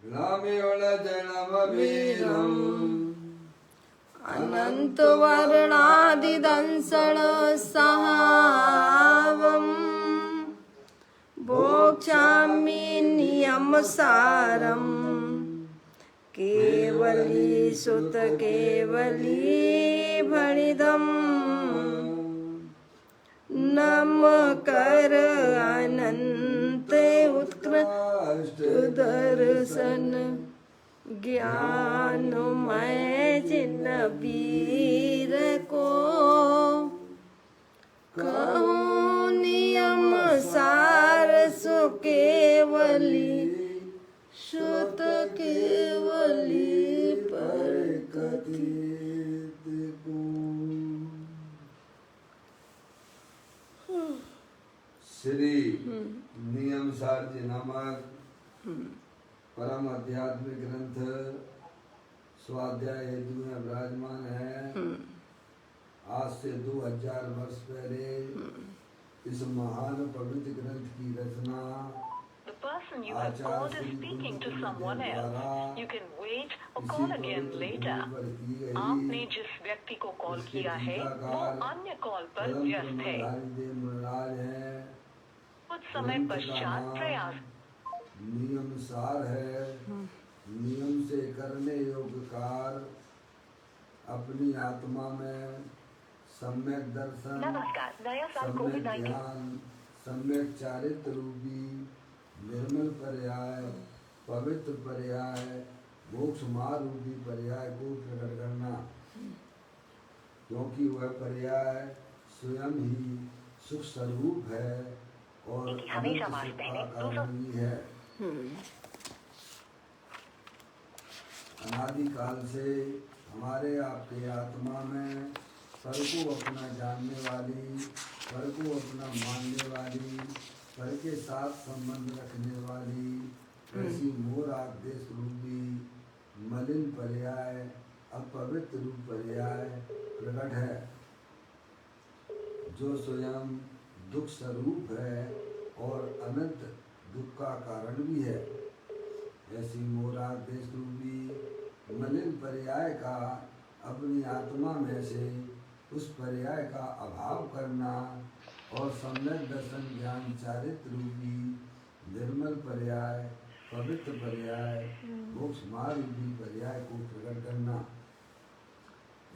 लाम्योलजनमवीरम् अनन्तवर्णादिदंसण सहावम् भोक्ष्यामि नियमसारम् केवली सुत केवली भणिदम् नमकर अनंत उत्कृष्ट दर्शन ज्ञानमय जिन वीर को कहूँ नियम सार सु केवली श्रुत केवली पर कथित को। श्री नियम सार जी नामक परम आध्यात्मिक ग्रंथ स्वाध्याय हेतु में विराजमान है। आज से 2000 वर्ष पहले इस महान पवित्र ग्रंथ की रचना आचार्य श्री आपने जिस व्यक्ति को कॉल किया है वो अन्य कॉल पर व्यस्त है। कुछ समय पश्चात प्रयास नियम सार है। नियम से करने योग्य कार्य अपनी आत्मा में सम्यक दर्शन, सम्यक ज्ञान, सम्यक चारित्र रूपी निर्मल पर्याय, पवित्र पर्याय, मोक्ष मार्ग रूपी पर्याय को प्रकट करना, क्योंकि वह पर्याय स्वयं ही सुख स्वरूप है और अनंत सुख का कारण भी है। अनादिकाल से हमारे आपके आत्मा में पर को अपना जानने वाली, पर को अपना मानने वाली, पर के साथ संबंध रखने वाली ऐसी मोर आदेश रूपी मलिन पर्याय, अपवित्र रूप पर्याय प्रकट है, जो स्वयं दुख स्वरूप है और अनंत दुख का कारण भी है। ऐसी मोरा देश रूपी मलिन पर्याय का अपनी आत्मा में से उस पर्याय का अभाव करना और सम्यक दर्शन ज्ञान चारित्र रूपी निर्मल पर्याय, पवित्र पर्याय, मोक्ष मार्ग रूपी पर्याय को प्रकट करना।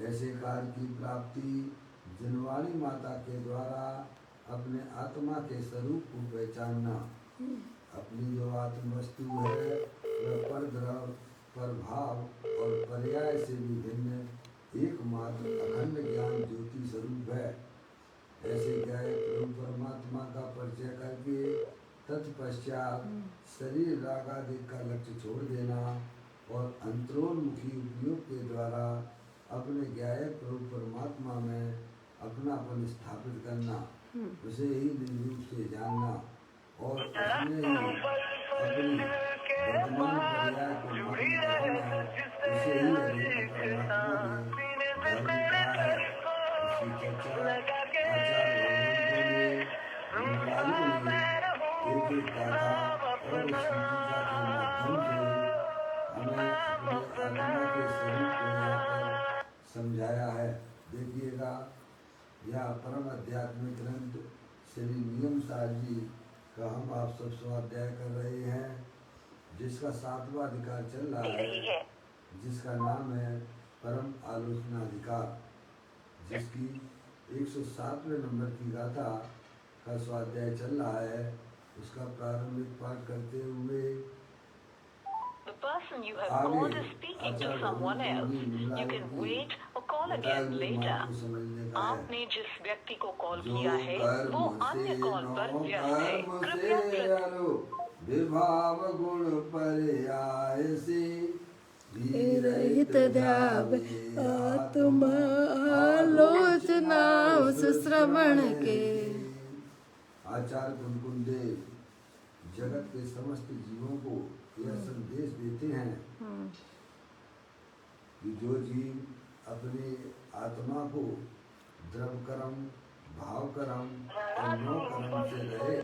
ऐसे कार्य की प्राप्ति जिनवाणी माता के द्वारा अपने आत्मा के स्वरूप को पहचानना। अपनी जो आत्म वस्तु है वह पर द्रव, पर भाव और पर्याय से भी भिन्न एकमात्र अखंड ज्ञान ज्योति स्वरूप है। ऐसे ज्ञाय प्रभु परमात्मा का परिचय करके तत्पश्चात शरीर रागादि का लक्ष्य छोड़ देना और अंतरोन्मुखी उपयोग के द्वारा अपने ज्ञाय प्रभु परमात्मा में अपनापन स्थापित करना, उसे ही निर्रूप से जानना और उसमें ही अपनी वर्तमान पर्याय को मालूम करना। उसे ही हरि परमात्मा ने धर्म कहा है। उसकी चर्चा आचार्य भगवान ने एक गाथा और उसकी टीका के माध्यम से हमें अपने आत्मा के स्वरूप को यहाँ पर समझाया है। देखिएगा, यह परम आध्यात्मिक ग्रंथ श्री नियम सार जी का हम आप सब स्वाध्याय कर रहे हैं, जिसका 7वां अधिकार चल रहा है, जिसका नाम है परम आलोचना अधिकार, जिसकी 107वें नंबर की गाथा का स्वाध्याय चल रहा है। उसका प्रारंभिक पाठ करते हुए The person you have called is speaking to someone else. You can wait or call again later. आपने जिस व्यक्ति को कॉल किया है वो अन्य कॉल पर व्यस्त है। कृपया विभाव गुण पर्याय से रहित ध्याव आत्मा आलोचना श्रवण के। आचार्य कुंकुंदेव जगत के समस्त जीवों को यह संदेश देते हैं कि जो जीव अपने आत्मा को द्रव कर्म, भाव कर्म और नौ कर्म से रहे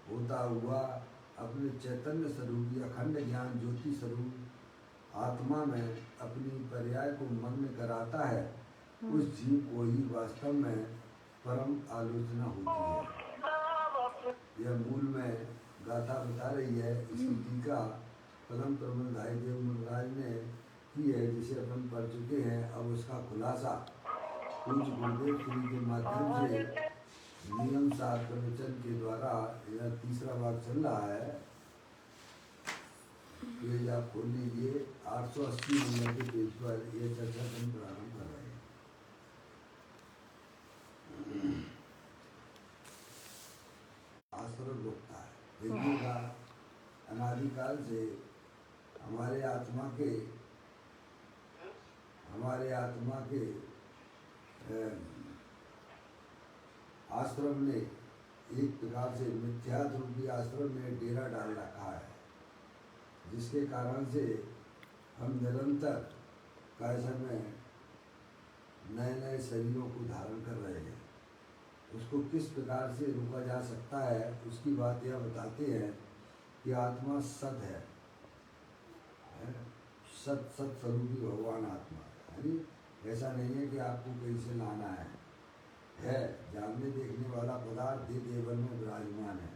होता हुआ अपने चैतन्य स्वरूप या अखंड ज्ञान ज्योति स्वरूप आत्मा में अपनी पर्याय को मग्न कराता है, उस जीव को ही वास्तव में परम आलोचना होती है। यह मूल में गाथा बता रही है। इसकी टीका परम प्रबंधाई देव महाराज ने की है, जिसे अपन पढ़ चुके हैं। अब उसका खुलासा पूज्य गुरुदेव श्री के माध्यम से नियम सार प्रवचन के द्वारा यह तीसरा भाग चल रहा है। पेज आप खोल लीजिए, 880 नंबर के पेज पर यह चर्चा हम प्रारंभ कर रहे हैं। आश्रम रोकता है, देखिएगा अनादिकाल से हमारे आत्मा के आश्रम ने एक प्रकार से मिथ्या रूपी आश्रम में डेरा डाल रखा है, जिसके कारण से हम निरंतर कायसा में नए नए शरीरों को धारण कर रहे हैं। उसको किस प्रकार से रोका जा सकता है, उसकी बात यह बताते हैं कि आत्मा सत है, सत स्वरूपी भगवान आत्मा है। ऐसा नहीं है कि आपको कहीं से लाना है जानने देखने वाला पदार्थ देवन में विराजमान है,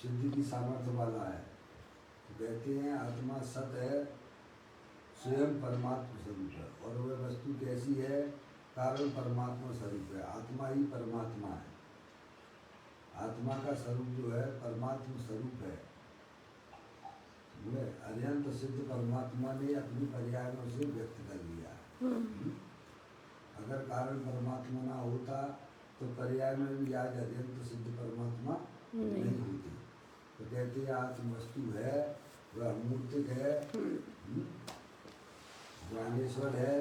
सिद्धि की सामर्थ्य वाला है। तो कहते हैं आत्मा सत है, स्वयं परमात्मा स्वरूप है। और वह वस्तु कैसी है? कारण परमात्मा स्वरूप है। आत्मा ही परमात्मा है। आत्मा का स्वरूप जो है परमात्मा स्वरूप है। अत्यंत सिद्ध परमात्मा ने अपनी पर्यायों से व्यक्त कर लिया। अगर कारण परमात्मा ना होता तो पर्याय में भी आज अत्यंत सिद्ध परमात्मा नहीं होती। तो कहते हैं आत्म वस्तु है, वह अमूर्तिक है, ज्ञानेश्वर है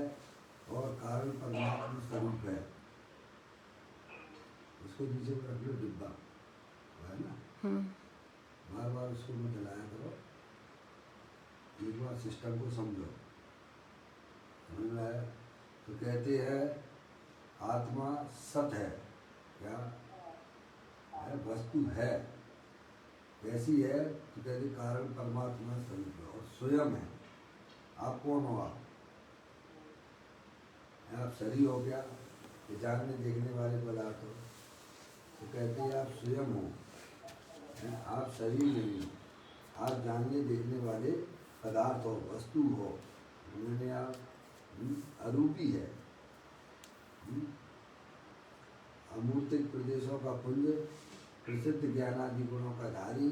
और कारण परमात्मा स्वरूप है। उसको नीचे रख लो डिब्बा, है ना, बार बार उसको मत हिलाया करो, एक बार सिस्टम को समझो। समझ में आया? तो कहते हैं आत्मा सत है, क्या है? वस्तु है। कैसी है? तो कहते कारण परमात्मा स्वरूप है और स्वयं है। आप कौन हो? आप शरीर हो क्या? ये जानने देखने वाले पदार्थ हो? तो कहते हैं आप स्वयं हो, आप शरीर नहीं हो, आप जानने देखने वाले पदार्थ हो, वस्तु हो। उन्होंने आप अरूपी है, अमूर्तिक प्रदेशों का पुंज, प्रसिद्ध ज्ञानादि गुणों का धारी,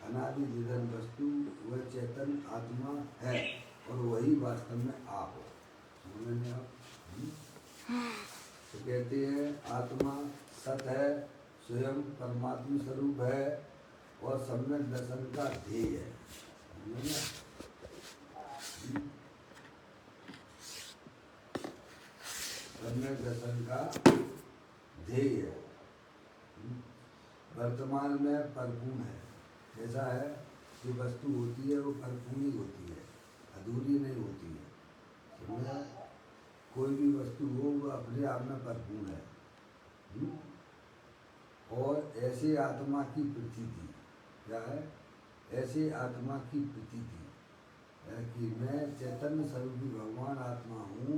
अनादि निधन वस्तु, वह चेतन आत्मा है और वही वास्तव में आप हो। उन्होंने आप तो कहते हैं आत्मा सत है, स्वयं परमात्मा स्वरूप है और सम्यक दर्शन का ध्येय है। सम्यक दर्शन का ध्येय है। वर्तमान में परिपूर्ण है। ऐसा है कि वस्तु होती है वो परिपूर्ण ही होती है, अधूरी नहीं होती है। समझा? कोई भी वस्तु हो वो अपने आप में परिपूर्ण है। और ऐसे आत्मा की प्रतीति क्या है? ऐसे आत्मा की प्रतीति कि मैं चैतन्य स्वरूपी भगवान आत्मा हूँ,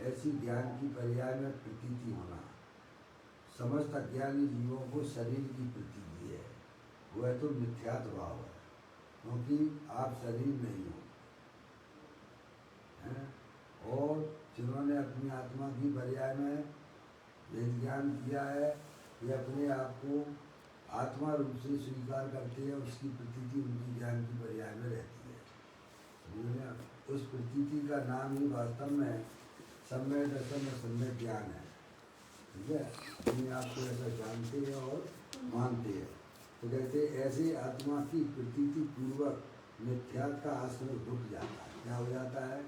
ऐसी ज्ञान की पर्याय में प्रतीति होना। समस्त अज्ञानी जीवों को शरीर की प्रतीति है, वह तो मिथ्यात्व भाव है, क्योंकि आप शरीर नहीं हो। और जिन्होंने अपनी आत्मा की पर्याय में वेद ज्ञान किया है, वे अपने आप को आत्मा रूप से स्वीकार करते हैं, उसकी प्रतीति उनकी ज्ञान की पर्याय में रहती है। समझे? उस प्रतीति का नाम ही वास्तव में सम्यक दर्शन और सम्यक ज्ञान है। ठीक है? अपने आप को ऐसा जानते हैं और मानते हैं। तो कहते हैं ऐसे आत्मा की प्रतीति पूर्वक मिथ्या का आश्रय रुक जाता है। क्या हो जाता है?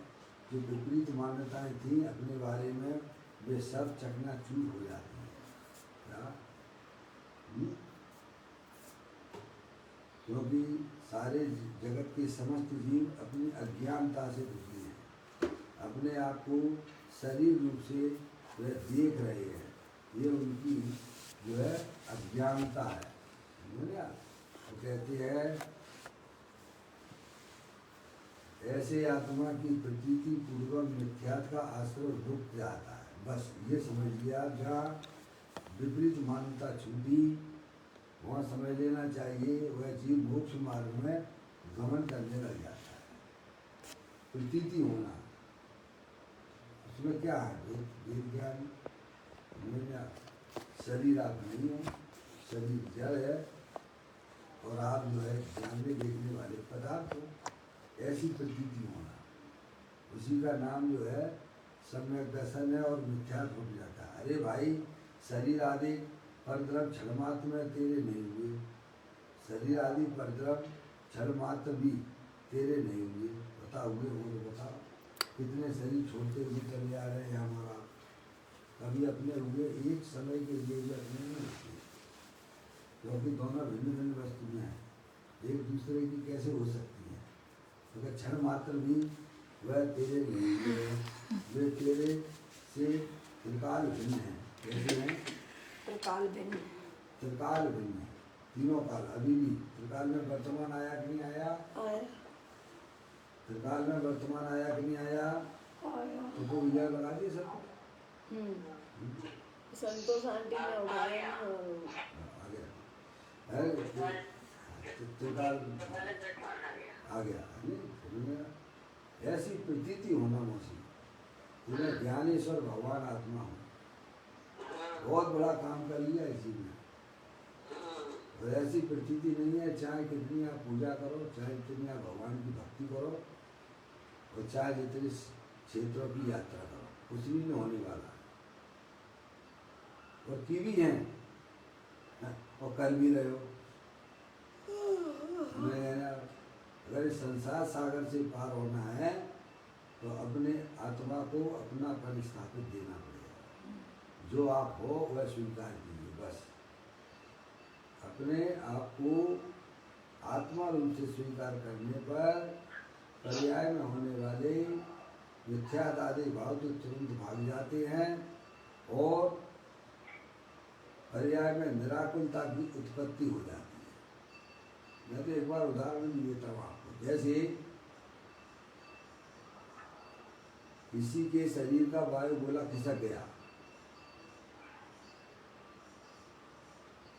जो विपरीत मान्यताएं थी अपने बारे में, वे सब चकनाचूर हो जाती हैं। क्या? क्योंकि सारे जगत के समस्त जीव अपनी अज्ञानता से दुखी हैं, अपने आप को शरीर रूप से वे देख रहे हैं। ये उनकी जो है अज्ञानता है। तो कहते हैं ऐसे आत्मा की प्रतीति पूर्वक मिथ्यात्व का आश्रय रुक जाता है। बस ये समझ लिया, जहाँ विपरीत मान्यता छूटी वहाँ समझ लेना चाहिए वह जीव मोक्ष मार्ग में गमन करने लग जाता है। प्रतीति होना उसमें क्या है? वेद ज्ञान में शरीर आप नहीं हो, शरीर जड़ है और आप जो है जानने देखने वाले पदार्थ हो, ऐसी प्रतीति होना, उसी का नाम जो है सम्यक दर्शन है और मिथ्यात्व हो जाता है। अरे भाई, शरीर आदि परद्रव्य क्षणमात्र में तेरे नहीं हुए, शरीर आदि परद्रव्य क्षणमात्र भी तेरे नहीं हुए, बता हुए हो तो बता। कितने शरीर छोड़ते हुए चले आ रहे हैं हमारा, कभी अपने हुए एक समय के लिए भी अपने नहीं होते, क्योंकि दोनों भिन्न भिन्न वस्तुएं हैं, एक दूसरे की कैसे हो सकती है? तो क्षण मात्र भी वह तेरे नहीं हुए, वे तेरे से त्रिकाल भिन्न हैं। कैसे हैं? त्रिकाल भिन्न। त्रिकाल भिन्न है, तीनों काल। अभी भी त्रिकाल में वर्तमान आया कि नहीं आया? आया। त्रिकाल में वर्तमान आया कि नहीं आया? आया। तो वो विजय लगा दिए सब। संतोष आंटी ने उठाया आ गया, त्रिकाल आ गया। ऐसी प्रतीति होना मौसी, तुम्हें ज्ञानेश्वर भगवान आत्मा हो, बहुत बड़ा काम कर लिया इसी में। और ऐसी प्रतीति नहीं है, चाहे कितनी आप पूजा करो, चाहे कितनी आप भगवान की भक्ति करो, और चाहे जितने क्षेत्रों की यात्रा करो, कुछ भी नहीं होने वाला है। और की भी हैं और कर भी रहे हो। अगर इस संसार सागर से पार होना है तो अपने आत्मा को अपना पर स्थापित देना पड़ेगा। जो आप हो वह स्वीकार कीजिए। बस अपने आप को आत्मा रूप से स्वीकार करने पर पर्याय में होने वाले मिथ्यात्व आदि भाव तो तुरंत भाग जाते हैं और पर्याय में निराकुलता की उत्पत्ति हो जाती है। मैं तो एक बार उदाहरण देता हूँ आपको। जैसे किसी के शरीर का वायु गोला खिसक गया,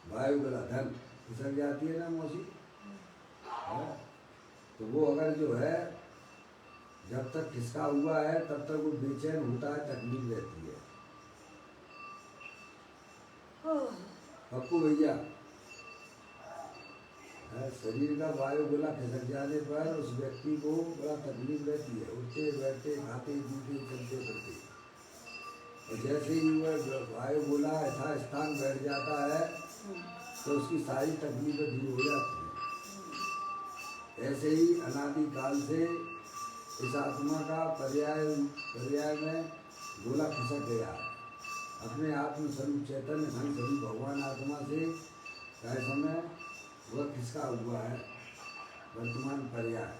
वायु गोला धन खिसक जाती है ना मौसी, तो वो अगर जो है जब तक खिसका हुआ है तब तक वो बेचैन होता है, तकलीफ रहती है। पप्पू भैया, शरीर का वायु गोला खिसक जाने पर उस व्यक्ति को बड़ा तकलीफ रहती है, उठते बैठते खाते पीते चलते फिरते। और जैसे ही वह वायु गोला यथा स्थान बैठ जाता है तो उसकी सारी तकलीफें दूर हो जाती हैं। ऐसे ही अनादिकाल से इस आत्मा का पर्याय में गोला खिसक गया है। अपने आत्म स्वरूप चैतन्य धन स्वरूप भगवान आत्मा से कई समय वह खिसका हुआ है वर्तमान पर्याय।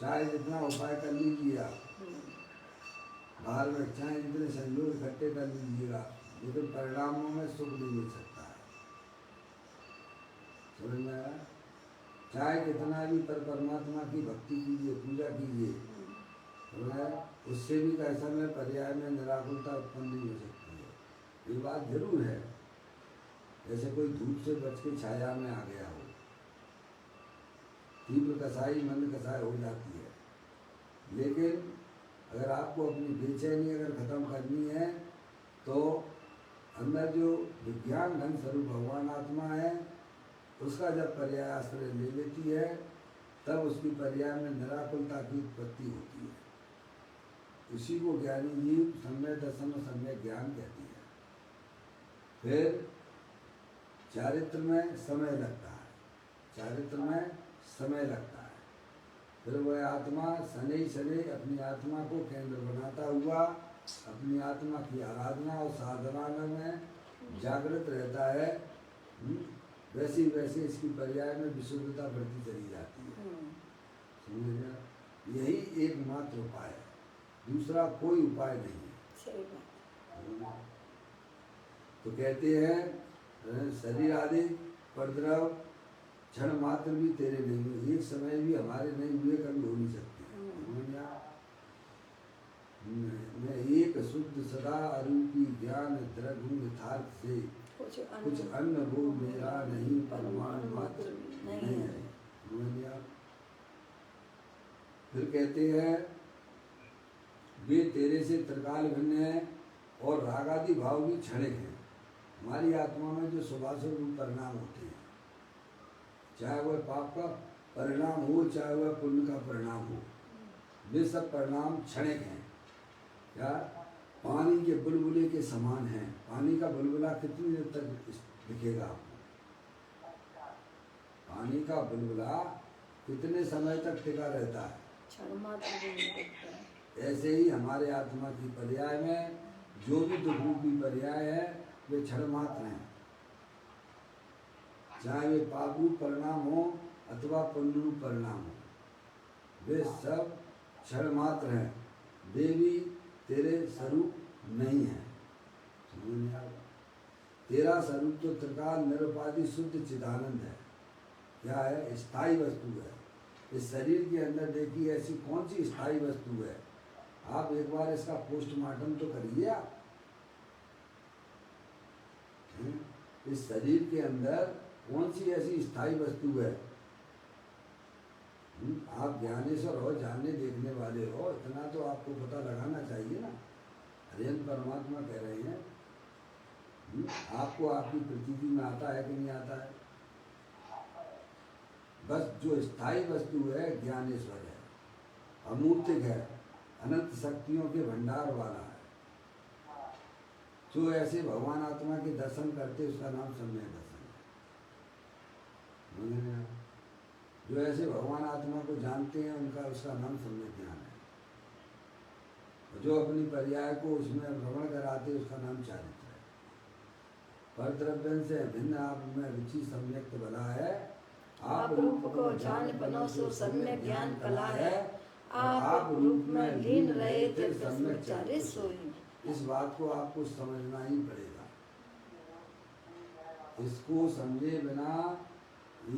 चाहे जितना उपाय कर लीजिए आप बाहर में, चाहे जितने संयोग इकट्ठे कर लीजिएगा, लेकिन परिणामों में सुख नहीं मिल सकता है। समझ में आया? चाहे कितना भी परमात्मा की भक्ति कीजिए, पूजा कीजिए, उससे भी कई समय पर्याय में निराकुलता उत्पन्न नहीं हो सकती है। ये बात जरूर है। जैसे कोई धूप से बच के छाया में आ गया हो, तीव्र कसाई मंद कसाई हो जाती है, लेकिन अगर आपको अपनी बेचैनी अगर खत्म करनी है तो अंदर जो विज्ञान धन स्वरूप भगवान आत्मा है उसका जब पर्याय आश्रय ले लेती है तब उसकी पर्याय में निराकुलता की उत्पत्ति होती है। इसी को ज्ञानी जीव सम्यक दर्शन और सम्यक ज्ञान कहती है। फिर चारित्र में समय लगता है, चारित्र में समय लगता है। फिर वह आत्मा शनै शनै अपनी आत्मा को केंद्र बनाता हुआ अपनी आत्मा की आराधना और साधना में जागृत रहता है। वैसे वैसे इसकी पर्याय में विशुद्धता बढ़ती चली जाती है। समझ? यही एकमात्र उपाय है, दूसरा कोई उपाय नहीं है। सही बात। तो कहते हैं शरीर आदि उपद्रव क्षण मात्र भी तेरे नहीं हुए, एक समय भी हमारे नहीं हुए, कभी हो नहीं सकते। मैं एक शुद्ध सदा अरूपी ज्ञान द्रव्य यथार्थ से कुछ अन्न वो मेरा नहीं, परमाणु मात्र नहीं है। फिर कहते हैं वे तेरे से त्रिकाल भिन्न है और रागादि भाव भी क्षणिक है। हमारी आत्मा में जो शुभाशुभ परिणाम होते हैं, चाहे वह पाप का परिणाम हो चाहे वह पुण्य का परिणाम हो, वे सब परिणाम क्षणिक हैं। क्या पानी के बुलबुले के समान है। पानी का बुलबुला कितनी देर तक दिखेगा आपको? पानी का बुलबुला कितने समय तक टिका रहता है? ऐसे ही हमारे आत्मा की पर्याय में जो भी दुख रूपी पर्याय है वे क्षण मात्र हैं, चाहे वे पाप रूप परिणाम हो अथवा पुण्य रूप परिणाम हो, वे सब क्षण मात्र हैं। वे भी तेरे स्वरूप नहीं है। समझ नहीं आ रहा? तेरा स्वरूप तो त्रिकाल निरुपाधि शुद्ध चिदानंद है। क्या है? स्थायी वस्तु है। इस शरीर के अंदर देखिए ऐसी कौन सी स्थायी वस्तु है? आप एक बार इसका पोस्टमार्टम तो करिए। आप इस शरीर के अंदर कौन सी ऐसी स्थायी वस्तु है? आप ज्ञानेश्वर हो, जानने देखने वाले हो, इतना तो आपको पता लगाना चाहिए ना। हरिहर परमात्मा कह रहे हैं आपको आपकी प्रतीति में आता है कि नहीं आता है? बस जो स्थायी वस्तु है ज्ञानेश्वर है, अमूर्तिक है, अनंत शक्तियों के भंडार वाला है। जो ऐसे भगवान आत्मा के दर्शन करते उसका नाम सम्यक दर्शन है। जो ऐसे भगवान आत्मा को जानते हैं उनका उसका नाम सम्यक ज्ञान है। जो अपनी पर्याय को उसमें भ्रमण कराते उसका नाम चारित्र है। पर द्रव्य से भिन्न आप में रुचि सम्यक भला है। आप रूप को जान बनो सो सम्यक ज्ञान कला है। आप रूप में लीन रहे थे सम्यक चारित्र सोई। इस बात को आपको समझना ही पड़ेगा। इसको समझे बिना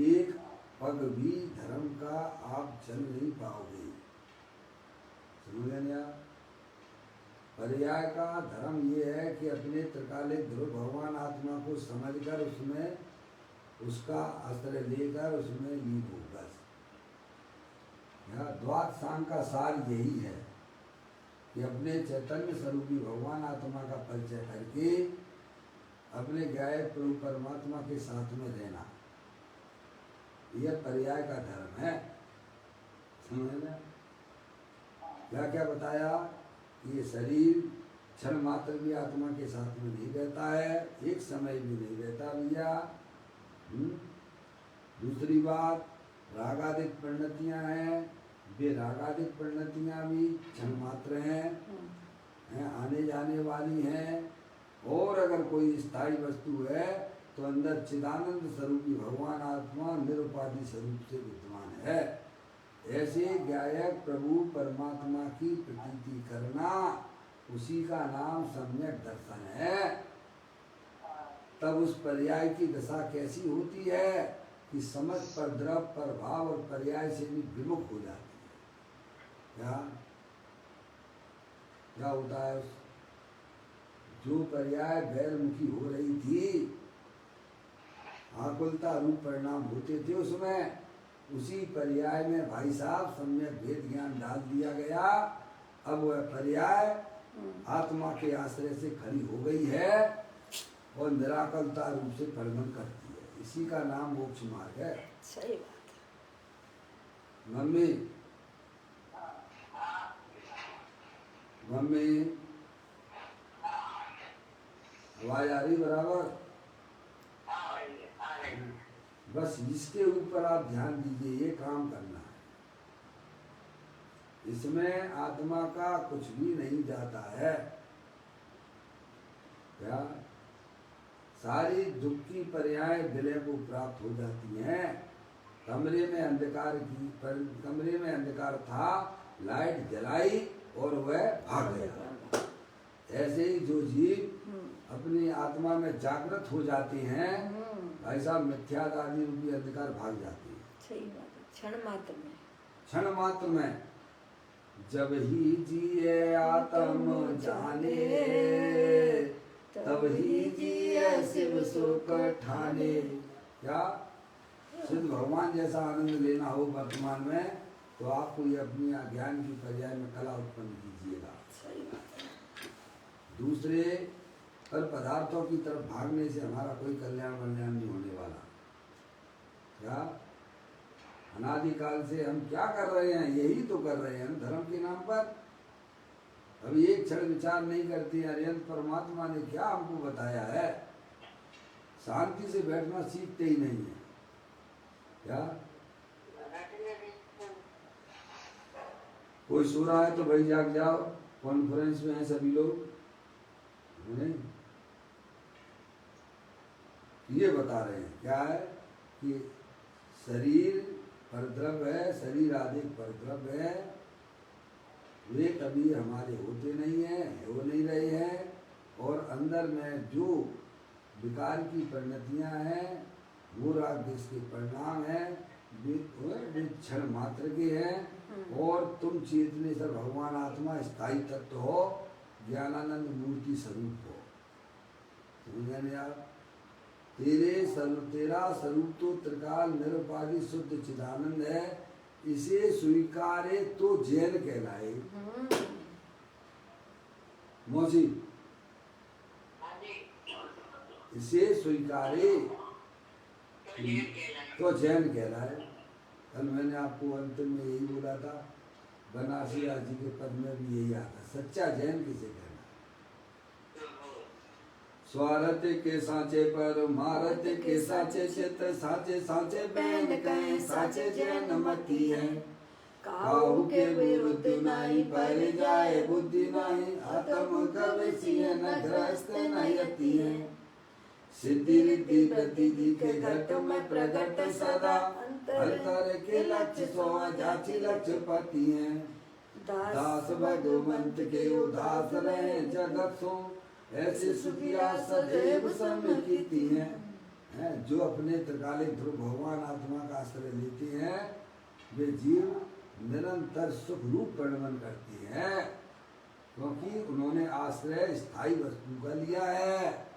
एक पग भी धर्म का आप चल नहीं पाओगे। समझ नहीं आप? पर्याय का धर्म ये है कि अपने त्रिकालिक ध्रुव भगवान आत्मा को समझकर उसमें उसका आश्रय लेकर उसमें लीन हो। बस द्वाद सांग का सार यही है कि अपने चैतन्य स्वरूपी भगवान आत्मा का परिचय करके अपने गायक प्रभु परमात्मा के साथ में रहना, यह पर्याय का धर्म है। समझना? क्या क्या बताया? ये शरीर क्षण मात्र भी आत्मा के साथ में नहीं रहता है, एक समय भी नहीं रहता भैया। दूसरी बात, रागादिक परिणतियां हैं, वे रागादिक परिणतियां भी क्षण मात्र हैं, आने जाने वाली हैं। और अगर कोई स्थायी वस्तु है तो अंदर चिदानंद स्वरूपी भगवान आत्मा निरुपाधि स्वरूप से विद्यमान है। ऐसे गायक प्रभु परमात्मा की प्रतीति करना, उसी का नाम सम्यक दर्शन है। तब उस पर्याय की दशा कैसी होती है कि समझ पर द्रव पर भाव और पर्याय से भी विमुख हो जाती है। क्या होता है? जो पर्याय गैरमुखी हो रही थी, आकुलता रूप परिणाम होते थे उसमें, उसी पर्याय में भाई साहब सम्यक भेद ज्ञान डाल दिया गया। अब वह पर्याय आत्मा के आश्रय से खड़ी हो गई है और निराकलता रूप से परिणम करती है। इसी का नाम मोक्ष मार्ग है। सही बात है। मम्मी आवाज आ रही बराबर? बस इसके ऊपर आप ध्यान दीजिए, ये काम करना है। इसमें आत्मा का कुछ भी नहीं जाता है। क्या सारी दुख की पर्याय विलय को प्राप्त हो जाती हैं। कमरे में अंधकार था, लाइट जलाई और वह भाग गया। ऐसे ही जो जीव अपनी आत्मा में जागृत हो जाती हैं, ऐसा मिथ्यादारी रूपी अंधकार भाग जाती है। सही बात है, क्षण मात्र में। क्षण मात्र में जब ही जिए आत्म जाने, तब ही जिए शिव सुख ठाने। क्या सिद्ध भगवान जैसा आनंद लेना हो वर्तमान में, तो आपको ये अपनी ज्ञान की पर्याय में कला उत्पन्न कीजिएगा। सही बात है। दूसरे पर पदार्थों की तरफ भागने से हमारा कोई कल्याण नहीं होने वाला। क्या अनादिकाल से हम क्या कर रहे हैं, यही तो कर रहे हैं धर्म के नाम पर। अभी एक क्षण विचार नहीं करते, अरिहंत परमात्मा ने क्या हमको बताया है, शांति से बैठना सीखते ही नहीं है। क्या कोई सो रहा है तो भाई जाग जाओ, कॉन्फ्रेंस में है सभी लोग, नहीं ये बता रहे हैं क्या है कि शरीर परद्रव्य है, शरीर आदि परद्रव्य है, वे कभी हमारे होते नहीं है, हो नहीं रहे हैं, और अंदर में जो विकार की परिणतियां हैं वो राग देश के परिणाम है, वे क्षण मात्र के हैं। और तुम चेतने से भगवान आत्मा स्थायी तत्व हो, ज्ञानानंद मूर्ति स्वरूप हो। समझे आप? तेरा स्वरूप तो त्रिकाल निरुपाधि शुद्ध चिदानंद है, इसे स्वीकारे तो जैन कहलाए। मौसी, इसे स्वीकारे तो जैन कहलाए। कल मैंने आपको अंतिम में यही बोला था, बनारसीदास जी के पद में भी यही आता, सच्चा जैन किसे कहना। स्वार्थ के सांचे पर मारत के सांचे चित, साचे साचे बैन कहें साचे जैन मती है। काहू के विरुद्ध नहीं पर जाए बुद्धि नहीं, आत्म कवची न ग्रस्त नहीं अति है। सिद्धि रिद्धि प्रतिदि के घट में प्रगट सदा, अंतर के लक्ष्य सोआ जाची लक्ष्य पति है। दास भगवंत के उदास रहे जगत सो, ऐसे सुखिया सदैव सम्मिलित हैं। जो अपने त्रिकालिक ध्रुव भगवान आत्मा का आश्रय लेते हैं, वे जीव निरंतर सुख रूप परिणमन करती हैं, क्योंकि उन्होंने आश्रय स्थायी वस्तु का लिया है,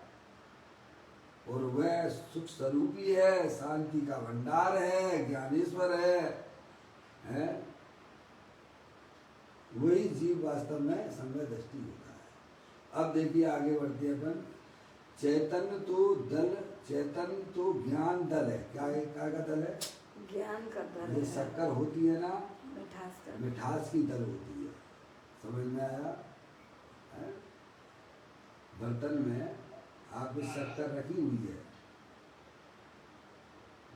और वह सुख स्वरूपी है, शांति का भंडार है, ज्ञानेश्वर है? वही जीव वास्तव में समय दृष्टि होता है। अब देखिए आगे बढ़ते हैं अपन। चैतन्य तो दल, चैतन्य तो ज्ञान दल है। क्या का दल है? ज्ञान का दल। ये शक्कर होती है ना, मिठास का, मिठास की दल होती है। समझ में आया? बर्तन में आप शक्कर रखी हुई है,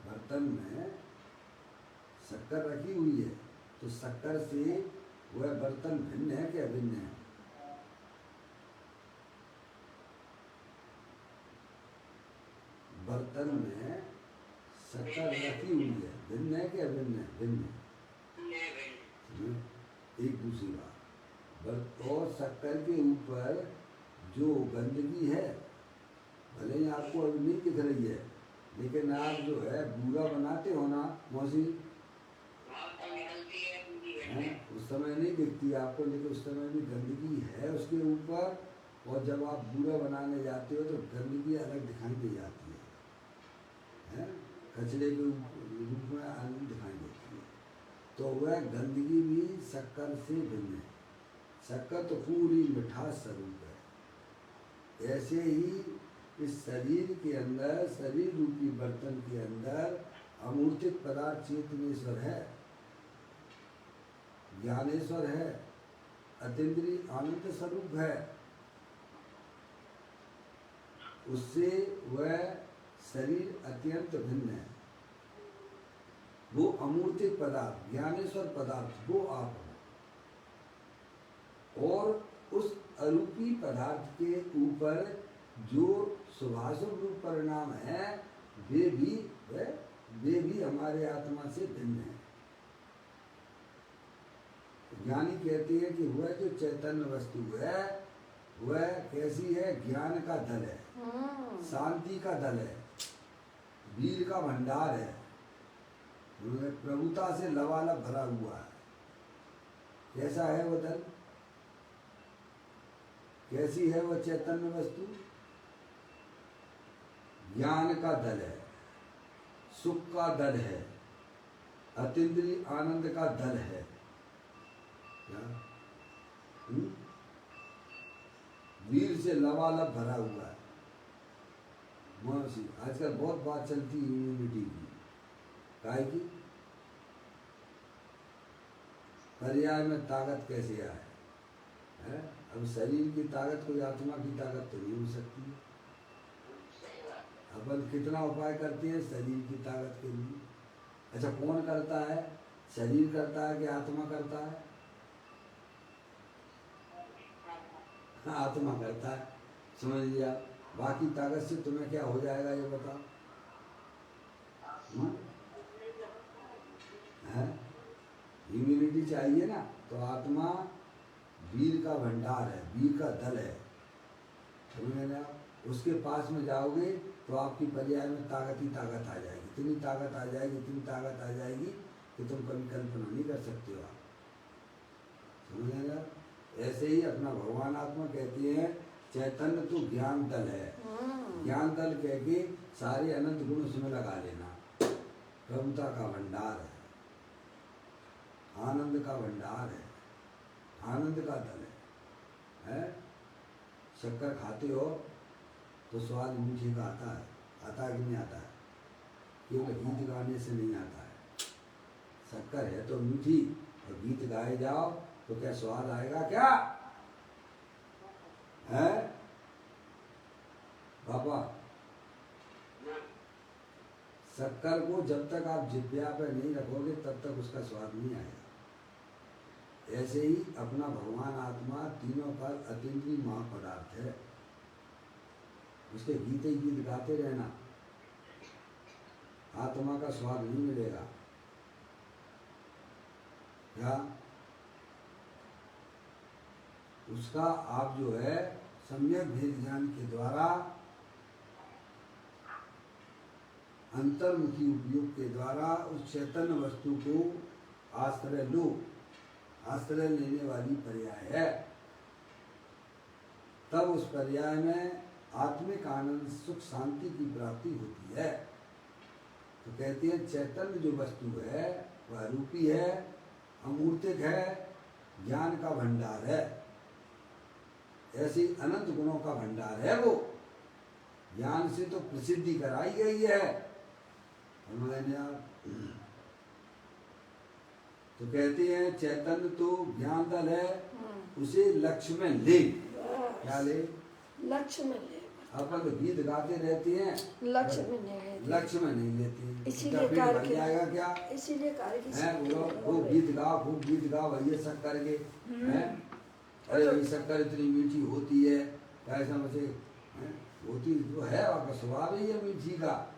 बर्तन में शक्कर रखी हुई है, तो शक्कर से वह बर्तन भिन्न है क्या भिन्न है? बर्तन में शक्कर रखी हुई है, भिन्न है क्या भिन्न है? भिन्न है। एक दूसरी बात, और शक्कर के ऊपर जो गंदगी है, भले ही आपको अभी नहीं दिख रही है, लेकिन आप जो है बूरा बनाते हो ना मौसी, उस समय नहीं दिखती आपको, लेकिन उस समय भी गंदगी है उसके ऊपर, और जब आप बूरा बनाने जाते हो तो गंदगी अलग दिखाई दे जाती है? कचरे के रूप में अलग दिखाई देती है। तो वह गंदगी भी शक्कर से भिन्न है। शक्कर तो पूरी मिठास स्वरूप है। ऐसे ही इस शरीर के अंदर, शरीर रूपी बर्तन के अंदर अमूर्तिक पदार्थ चेतनेश्वर है, ज्ञानेश्वर है, अतीन्द्रिय आनंद स्वरूप है। उससे वह शरीर अत्यंत भिन्न है। वो अमूर्तिक पदार्थ, ज्ञानेश्वर पदार्थ, वो आप हो। और उस अरूपी पदार्थ के ऊपर जो शुभाशुभ रूप परिणाम है, वे भी हमारे आत्मा से भिन्न है। ज्ञानी कहते हैं कि वह जो चैतन्य वस्तु है, वह कैसी है? ज्ञान का दल है, शांति का दल है, वीर का भंडार है, प्रभुता से लबालब भरा हुआ है। कैसा है वह दल? कैसी है वह चैतन्य वस्तु? ज्ञान का दल है, सुख का दल है, अतीन्द्रिय आनंद का दल है। क्या? वीर से लबालब भरा हुआ है। मौसी आजकल बहुत बात चलती है इम्यूनिटी की, काय की? पर्याय में ताकत कैसे आए है? अब शरीर की ताकत कोई आत्मा की ताकत तो नहीं हो सकती। अपन कितना उपाय करते हैं शरीर की ताकत के लिए। अच्छा, कौन करता है? शरीर करता है कि आत्मा करता है? हाँ, आत्मा करता है, समझ लिया। बाकी ताकत से तुम्हें क्या हो जाएगा ये बताओ? है इम्यूनिटी चाहिए ना, तो आत्मा वीर का भंडार है, वीर का दल है, समझ रहे आप? उसके पास में जाओगे तो आपकी पर्याय में ताकत ही ताकत आ जाएगी। इतनी ताकत आ जाएगी, इतनी ताकत आ जाएगी कि तुम कभी कल्पना नहीं कर सकते हो आप, समझ रहे आप? ऐसे ही अपना भगवान आत्मा कहती है चैतन्य तो ज्ञान दल है। ज्ञान दल कह के सारे अनंत गुण उसमें लगा लेना। प्रभुता का भंडार है, आनंद का भंडार है, आनंद का दल है? शक्कर खाते हो तो स्वाद मीठे का आता है, आता है कि नहीं आता है? केवल गीत गाने से नहीं आता है। शक्कर है तो मीठी, और गीत गाए जाओ तो क्या स्वाद आएगा क्या? है पापा? शक्कर को जब तक आप जिह्वा पे नहीं रखोगे तब तक उसका स्वाद नहीं आएगा। ऐसे ही अपना भगवान आत्मा तीनों पर अतीन्द्रिय महापदार्थ है। उसके गीत ही गीत गाते रहना, आत्मा का स्वाद नहीं मिलेगा। क्या? उसका आप जो है सम्यक भेद ज्ञान के द्वारा, अंतर्मुखी उपयोग के द्वारा उस चैतन्य वस्तु को आश्रय लो। आश्रय लेने वाली पर्याय है, तब उस पर्याय में आत्मिक आनंद सुख शांति की प्राप्ति होती है। तो कहते हैं चैतन्य जो वस्तु है वह रूपी है, अमूर्तिक है, ज्ञान का भंडार है। ऐसे अनंत गुणों का भंडार है वो। ज्ञान से तो प्रसिद्धि कराई गई है। तो कहते हैं चैतन्य तो ज्ञान दल है, उसे लक्ष्य में ले। क्या ले? लक्ष्य में ले। अपन तो गीत गाते रहते हैं, लक्ष्य में नहीं लेते। लक्ष्य में नहीं लेते, इसीलिए कार्य बन जाएगा क्या? इसीलिए कार्य वो गीत गाओ, खूब गीत गाओ, ये सब करके हैं। अरे ये शक्कर इतनी मीठी होती है, ऐसा मुझे होती तो है, आपका स्वभाव ही है मीठी का।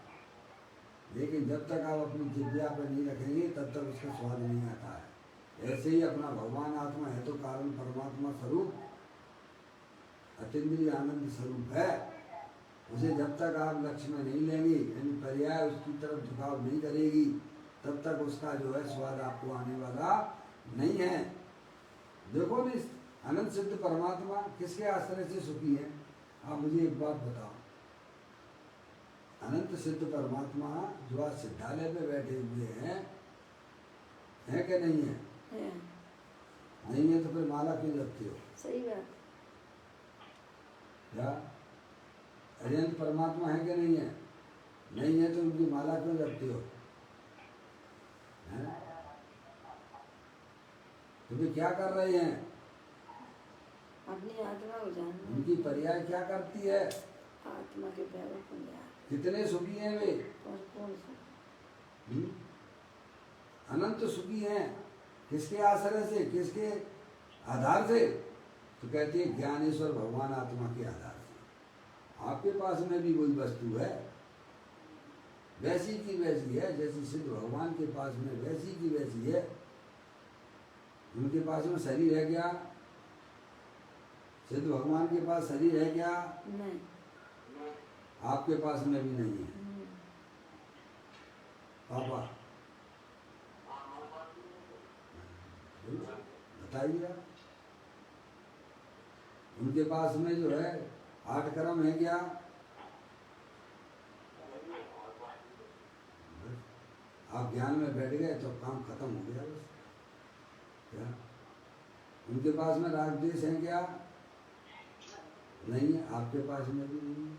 लेकिन जब तक आप अपनी जिह्वा पर नहीं रखेंगे तब तक उसका स्वाद नहीं आता है। ऐसे ही अपना भगवान आत्मा है तो कारण परमात्मा स्वरूप, अतीन्द्रिय आनंद स्वरूप है। उसे जब तक आप लक्ष्य में नहीं लेंगे, यानी पर्याय उसकी तरफ झुकाव नहीं करेगी, तब तक उसका जो है स्वाद आपको आने वाला नहीं है। देखो नहीं, अनंत सिद्ध परमात्मा किसके आश्रय से सुखी है? आप मुझे एक बात बताओ, अनंत सिद्ध परमात्मा जो आज सिद्धालय में बैठे हुए हैं, है कि नहीं है? नहीं है तो फिर माला क्यों जपते हो? सही बात। क्या अनंत परमात्मा है कि नहीं है? नहीं है तो उनकी माला क्यों जपते हो? तो वे क्या कर रहे हैं? अपनी आत्मा को जानना। उनकी पर्याय क्या करती है? आत्मा के पैरों को। कितने सुखी हैं वे? अनंत सुखी हैं। किसके आश्रय से, किसके आधार से? तो कहते हैं ज्ञानेश्वर भगवान आत्मा के आधार से। आपके पास में भी वही वस्तु है, वैसी की वैसी है, जैसी सिद्ध भगवान के पास में वैसी की वैसी है। उनके पास में शरीर है क्या? सिद्ध भगवान के पास शरीर है क्या? नहीं। आपके पास में भी नहीं है। पापा बताइए आप। उनके पास में जो है 8 कर्म है क्या? आप ज्ञान में बैठ गए तो काम खत्म हो गया बस। क्या उनके पास में राग द्वेष है क्या? नहीं है। आपके पास में भी नहीं है।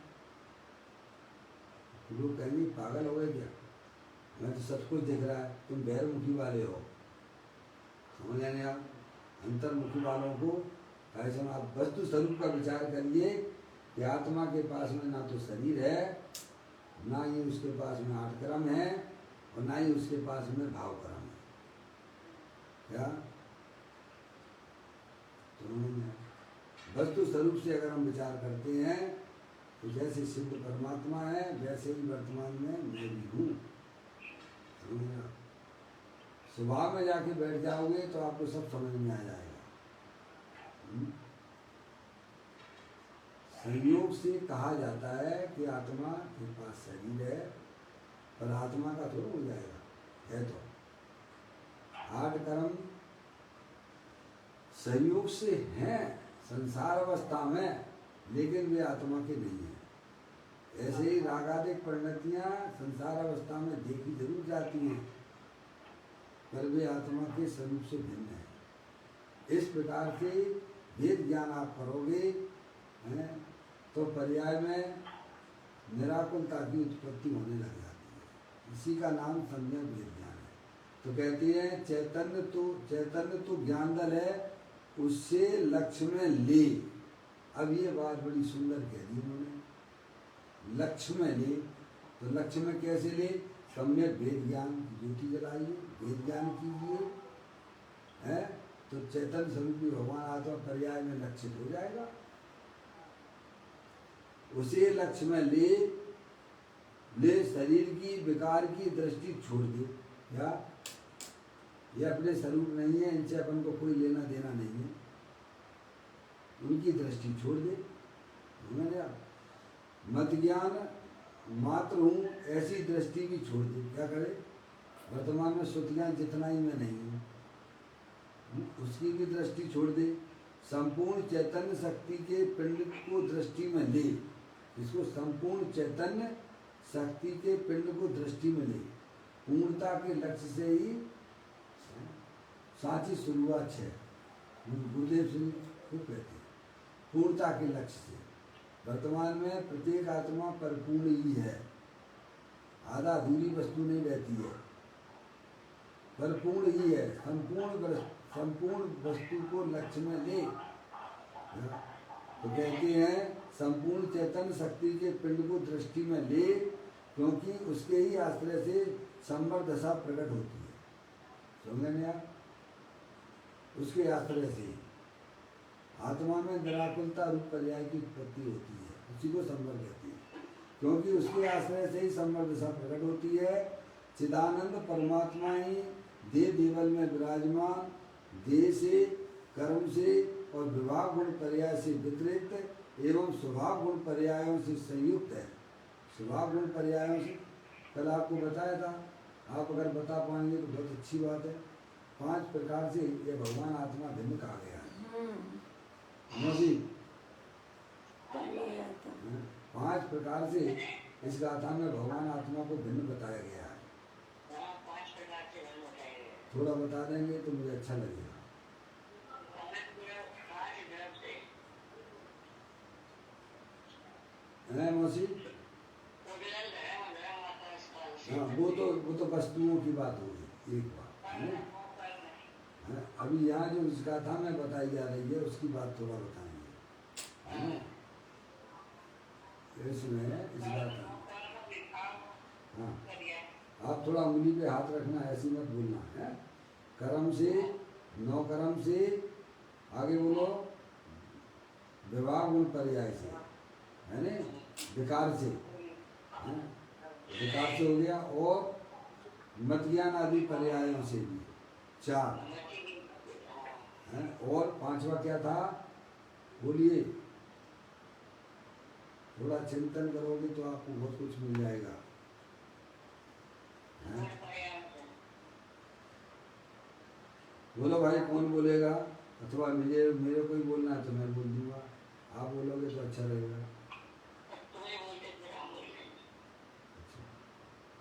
लोग कहेंगे पागल हो गए क्या, मैं तो सब कुछ दिख रहा है, तुम बहिर्मुखी वाले हो। समझ लेने आप अंतर्मुखी वालों को ऐसा आप वस्तु स्वरूप का विचार करिए कि आत्मा के पास में ना तो शरीर है, ना ही उसके पास में 8 कर्म है, और ना ही उसके पास में भाव कर्म है। क्या तो वस्तु स्वरूप से अगर हम विचार करते हैं तो जैसे सिद्ध परमात्मा है वैसे ही वर्तमान में मैं भी हूँ। स्वभाव में जाके बैठ जाओगे तो आपको सब समझ में आ जाएगा। संयोग से कहा जाता है कि आत्मा के पास शरीर है, पर आत्मा का थोड़ा हो जाएगा, है तो 8 कर्म संयोग से हैं संसार अवस्था में, लेकिन वे आत्मा के नहीं है। ऐसे ही रागादिक परिणतियां संसार अवस्था में देखी जरूर जाती हैं, पर वे आत्मा के स्वरूप से भिन्न है। इस प्रकार से वेद ज्ञान आप करोगे हैं तो पर्याय में निराकुलता की उत्पत्ति होने लग जाती है। इसी का नाम सम्यक वेद ज्ञान है। तो कहती है चैतन्य तो ज्ञान दल है, उससे लक्ष्य में ले। अब ये बात बड़ी सुंदर कह दी उन्होंने, लक्ष्य में ले। तो लक्ष्य में कैसे ले? सम्यक वेद ज्ञान की ज्योति जलाइए, वेद ज्ञान कीजिए, है तो चैतन्य स्वरूपी भगवान आत्मा पर्याय में लक्षित हो जाएगा। उसे लक्ष्य में ले शरीर की विकार की दृष्टि छोड़ दे। क्या ये अपने स्वरूप नहीं है, इनसे अपन को कोई लेना देना नहीं है, उनकी दृष्टि छोड़ दे। मत ज्ञान मात्र हूँ ऐसी दृष्टि भी छोड़ दे। क्या करे? वर्तमान में श्रुतियाँ जितना ही मैं नहीं हूँ, उसकी भी दृष्टि छोड़ दे। संपूर्ण चैतन्य शक्ति के पिंड को दृष्टि में ले। इसको संपूर्ण चैतन्य शक्ति के पिंड को दृष्टि में ले। पूर्णता के लक्ष्य से ही साची शुरुआत है। गुरुदेव सिंह खूब कहते हैं पूर्णता के लक्ष्य से। वर्तमान में प्रत्येक आत्मा परिपूर्ण ही है, आधा अधूरी वस्तु नहीं रहती है, परिपूर्ण ही है। संपूर्ण वस्तु को लक्ष्य में ले। तो कहते हैं संपूर्ण चैतन्य शक्ति के पिंड को दृष्टि में ले, क्योंकि उसके ही आश्रय से संवर दशा प्रकट होती है। समझे आप? उसके आश्रय से आत्मा में निराकुलता रूप पर्याय की उत्पत्ति होती है, उसी को संवर कहती है, क्योंकि उसके आश्रय से ही संवर दशा प्रकट होती है। चिदानंद परमात्मा ही देव देवल में विराजमान, देह से, कर्म से और विभाग गुण पर्याय से वितरित एवं स्वभाव गुण पर्यायों से संयुक्त है। स्वभाव गुण पर्यायों से कल आपको बताया था, आप अगर बता पाएंगे तो बहुत अच्छी बात है। 5 प्रकार से ये भगवान आत्मा भिन्न कहा गया है। 5 प्रकार से इस गाथा में भगवान आत्मा को भिन्न बताया गया है। थोड़ा बता देंगे तो मुझे अच्छा लगेगा। है मौसी? हाँ, वो तो वस्तुओं की बात होगी एक बात है। अभी यहाँ जो इस गाथा में बताई जा रही है उसकी बात थोड़ा बताएंगे इसमें इस गाथा। हाँ, आप थोड़ा उंगली पे हाथ रखना, ऐसी मत बोलना है। कर्म से, 9 कर्म से, आगे बोलो विवाह गुण पर्याय से, है ना, विकार से, विकार से हो गया, और मत ज्ञान आदि पर्यायों से भी 4 है। और 5वां क्या था? बोलिए, थोड़ा चिंतन करोगे तो आपको बहुत कुछ मिल जाएगा। हैं? बोलो भाई, कौन बोलेगा? अथवा मेरे को ही बोलना है तो मैं बोल दूंगा, आप बोलोगे तो अच्छा रहेगा।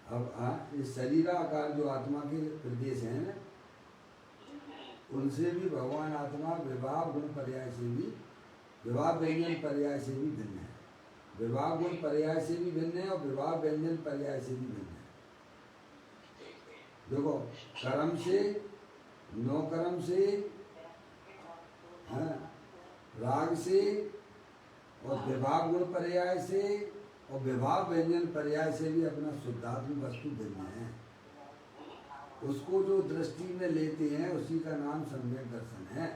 अब इस शरीराकार जो आत्मा के प्रदेश हैं ना, उनसे भी भगवान आत्मा विवाह गुण पर्याय से भी, विवाह व्यंजन पर्याय से भी भिन्न है। विवाह गुण पर्याय से भी भिन्न है और विवाह व्यंजन पर्याय से भी भिन्न है। देखो, कर्म से, नौ कर्म से, राग से और विवाह गुण पर्याय से और विवाह व्यंजन पर्याय से भी अपना शुद्धात्म वस्तु भिन्न है। उसको जो दृष्टि में लेते हैं उसी का नाम सम्यक दर्शन है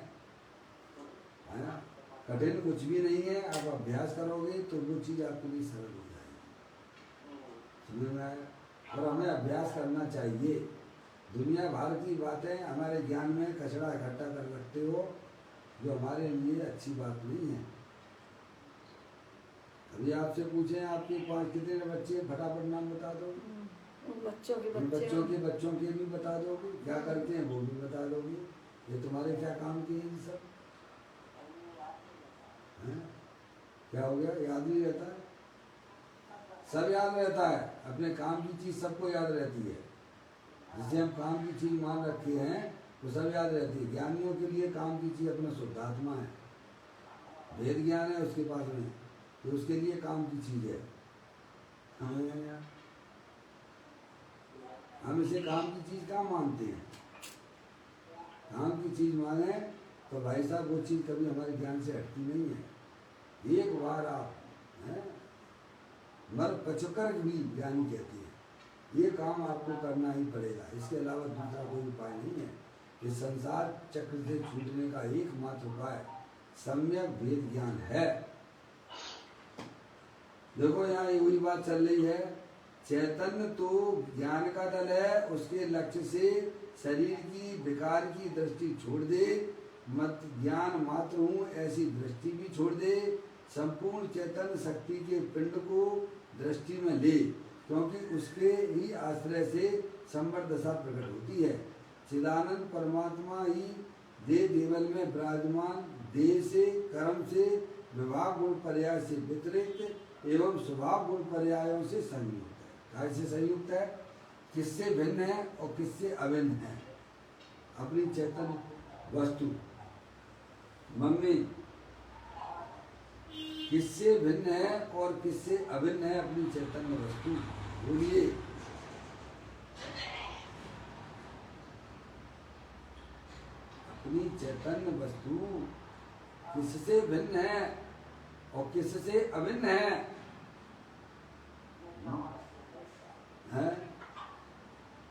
ना। कठिन कुछ भी नहीं है, आप अभ्यास करोगे तो वो चीज़ आपके लिए सरल हो जाएगी। समझ में आया? और हमें अभ्यास करना चाहिए। दुनिया भर की बातें हमारे ज्ञान में कचरा इकट्ठा कर रखते हो, जो हमारे लिए अच्छी बात नहीं है। अभी आपसे पूछे आपके पास कितने बच्चे, फटाफट नाम बता दो। बच्चों बच्चों के भी बता दोगे, क्या करते हैं वो भी बता दोगे। ये तुम्हारे क्या काम के हैं सब? हैं? क्या हो गया? याद नहीं रहता है? सब याद रहता है, अपने काम की चीज़ सबको याद रहती है। जिसे हम काम की चीज़ मान रखे हैं वो सब याद रहती है। ज्ञानियों के लिए काम की चीज़ अपना शुद्धात्मा है, वेद ज्ञान है उसके पास में, तो उसके लिए काम की चीज़ है। हम इसे काम की चीज़ कहाँ मानते हैं? काम की चीज़ माने तो भाई साहब वो चीज़ कभी हमारे ज्ञान से हटती नहीं है। एक बार आप मर पचकर भी ज्ञानी कहती है, ये काम आपको करना ही पड़ेगा, इसके अलावा दूसरा कोई उपाय नहीं है। इस संसार चक्र से छूटने का एकमात्र उपाय सम्यक वेद ज्ञान है। देखो यहाँ वही बात चल रही है, चैतन्य तो ज्ञान का दल है, उसके लक्ष्य से शरीर की विकार की दृष्टि छोड़ दे, मत ज्ञान मात्र हूँ ऐसी दृष्टि भी छोड़ दे, संपूर्ण चैतन्य शक्ति के पिंड को दृष्टि में ले, क्योंकि उसके ही आश्रय से संवर दशा प्रकट होती है। चिदानंद परमात्मा ही देह देवल में विराजमान, देह से, कर्म से, विवाह गुण पर्याय से व्यतिरिक्त एवं स्वभाव गुण पर्यायों से संयुक्त है। कैसे संयुक्त है? किससे भिन्न है और किससे अभिन्न है? अपनी चैतन्य वस्तु मम्मी किससे भिन्न है और किससे अभिन्न है? अपनी चैतन्य वस्तु। बोलिए, अपनी चैतन्य वस्तु किससे भिन्न है और किससे अभिन्न है?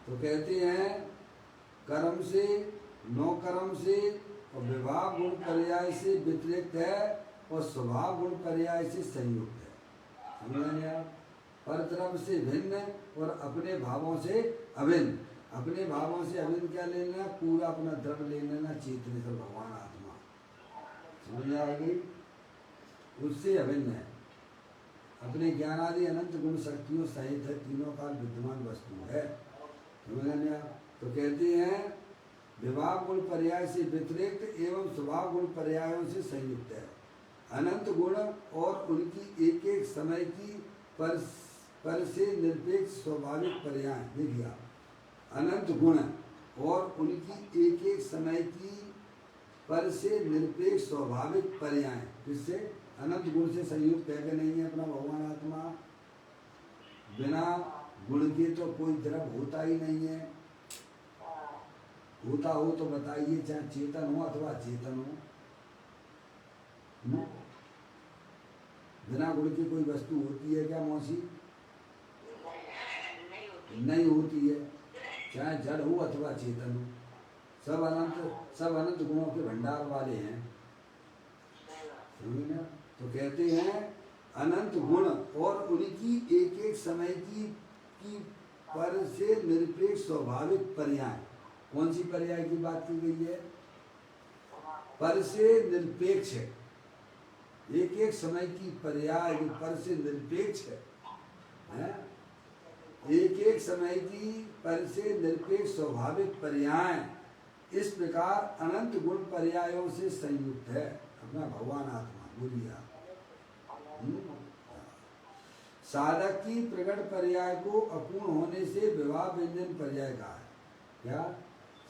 तो कहते हैं कर्म से, नौ कर्म से और विवाह गुण पर्याय से व्यतिरिक्त है और स्वभाव गुण पर्याय से संयुक्त है। समझ आप? पर तरफ से भिन्न और अपने भावों से अभिन्न। अपने भावों से अभिन्न क्या ले लेना? पूरा अपना द्रव्य ले लेना, चेतन से भगवान आत्मा। समझ आ गई? उससे अभिन्न है। अपने ज्ञान आदि अनंत गुण शक्तियों सहित है, तीनों काल विद्यमान वस्तु है। समझ आप? तो कहते हैं विवाह गुण पर्याय से व्यतिरिक्त एवं स्वभाव गुण पर्यायों से संयुक्त है। अनंत गुण और उनकी एक एक समय की पर से निरपेक्ष स्वाभाविक पर्याय। देखिए, अनंत गुण और उनकी एक एक समय की पर से निरपेक्ष स्वाभाविक पर्याय, जिससे अनंत गुण से संयुक्त है कि नहीं है अपना भगवान आत्मा। बिना गुण के तो कोई द्रव्य होता ही नहीं है। होता हो तो बताइए, चाहे चेतन हो अथवा अचेतन हो। बिना गुण की कोई वस्तु होती है क्या मौसी? नहीं होती है, चाहे जड़ हो अथवा चेतन हो। सब अनंत गुणों के भंडार वाले हैं। समझे ना? तो कहते हैं अनंत गुण और उनकी एक एक समय की पर से निरपेक्ष स्वाभाविक पर्याय। कौन सी पर्याय की बात की गई है? पर से निरपेक्ष एक एक समय की पर्याय जो पर से निरपेक्ष है? एक एक समय की पर से निरपेक्ष स्वाभाविक पर्याय इस प्रकार अनंत गुण पर्यायों से संयुक्त है अपना भगवान आत्मा। बोलिए आप। साधक की प्रकट पर्याय को अपूर्ण होने से विवाह व्यंजन पर्याय कहा है। क्या?